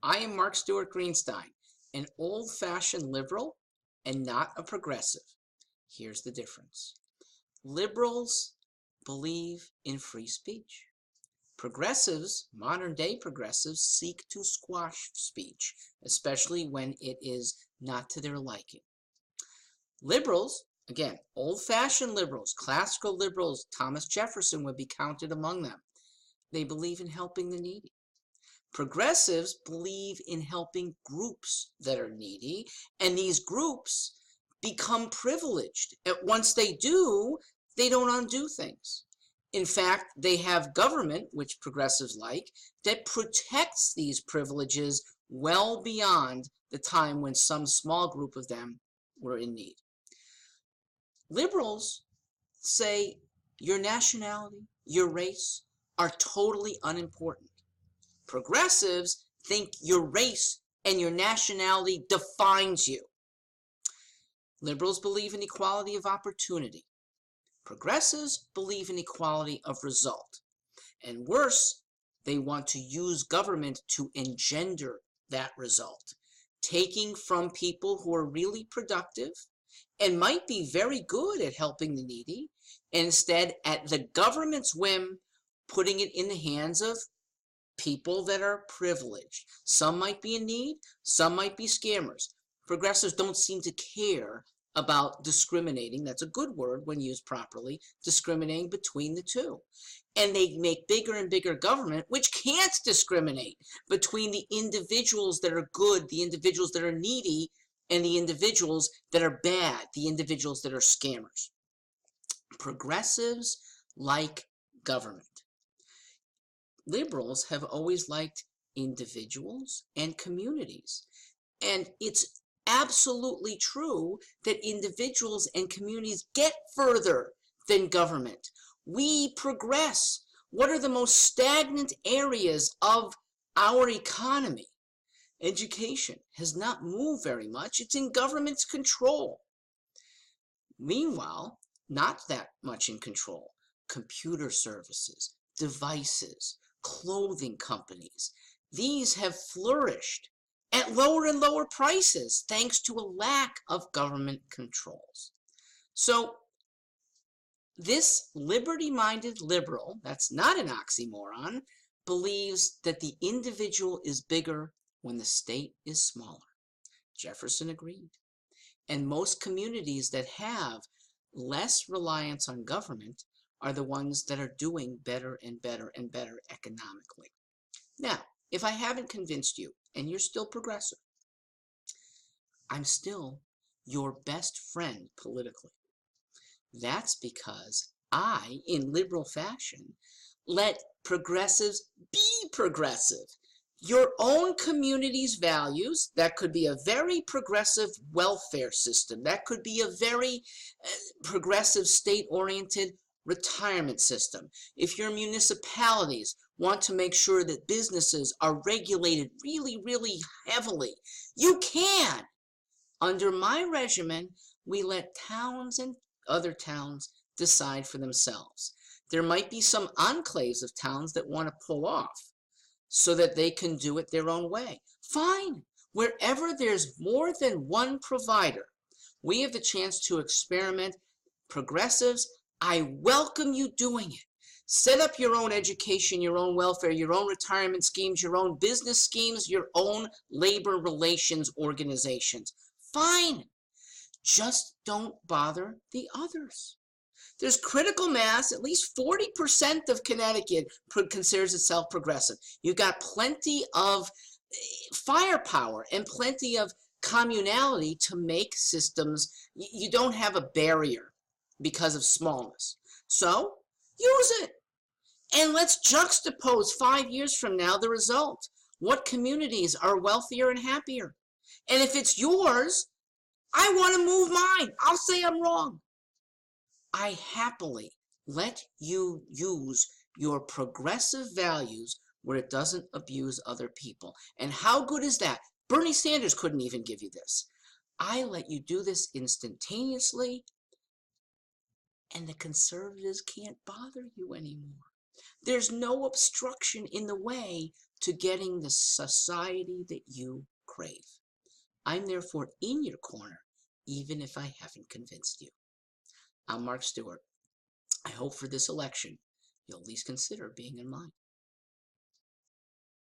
I am Mark Stewart Greenstein, an old-fashioned liberal and not a progressive. Here's the difference. Liberals believe in free speech. Progressives, modern-day progressives, seek to squash speech, especially when it is not to their liking. Liberals, again, old-fashioned liberals, classical liberals, Thomas Jefferson would be counted among them. They believe in helping the needy. Progressives believe in helping groups that are needy, and these groups become privileged. And once they do, they don't undo things. In fact, they have government, which progressives like, that protects these privileges well beyond the time when some small group of them were in need. Liberals say your nationality, your race are totally unimportant. Progressives think your race and your nationality defines you. Liberals believe in equality of opportunity. Progressives believe in equality of result. And worse, they want to use government to engender that result, taking from people who are really productive and might be very good at helping the needy, and instead, at the government's whim, putting it in the hands of people that are privileged. Some might be in need, some might be scammers. Progressives don't seem to care about discriminating, that's a good word when used properly, discriminating between the two. And they make bigger and bigger government, which can't discriminate between the individuals that are good, the individuals that are needy, and the individuals that are bad, the individuals that are scammers. Progressives like government. Liberals have always liked individuals and communities. And it's absolutely true that individuals and communities get further than government. We progress. What are the most stagnant areas of our economy? Education has not moved very much. It's in government's control. Meanwhile, not that much in control. Computer services, devices, clothing companies, these have flourished at lower and lower prices thanks to a lack of government controls. So this liberty-minded liberal, that's not an oxymoron, believes that the individual is bigger when the state is smaller. Jefferson agreed. And most communities that have less reliance on government are the ones that are doing better and better and better economically. Now, if I haven't convinced you and you're still progressive, I'm still your best friend politically. That's because I, in liberal fashion, let progressives be progressive. Your own community's values, that could be a very progressive welfare system, that could be a very progressive state-oriented retirement system. If your municipalities want to make sure that businesses are regulated really, really heavily, you can. Under my regimen, we let towns and other towns decide for themselves. There might be some enclaves of towns that want to pull off so that they can do it their own way. Fine. Wherever there's more than one provider, we have the chance to experiment. Progressives, I welcome you doing it. Set up your own education, your own welfare, your own retirement schemes, your own business schemes, your own labor relations organizations. Fine. Just don't bother the others. There's critical mass. At least 40% of Connecticut considers itself progressive. You've got plenty of firepower and plenty of communality to make systems. You don't have a barrier because of smallness. So use it. And let's juxtapose 5 years from now the result. What communities are wealthier and happier? And if it's yours, I want to move mine. I'll say I'm wrong. I happily let you use your progressive values where it doesn't abuse other people. And how good is that? Bernie Sanders couldn't even give you this. I let you do this instantaneously, and the conservatives can't bother you anymore. There's no obstruction in the way to getting the society that you crave. I'm therefore in your corner, even if I haven't convinced you. I'm Mark Stewart. I hope for this election you'll at least consider being in mine.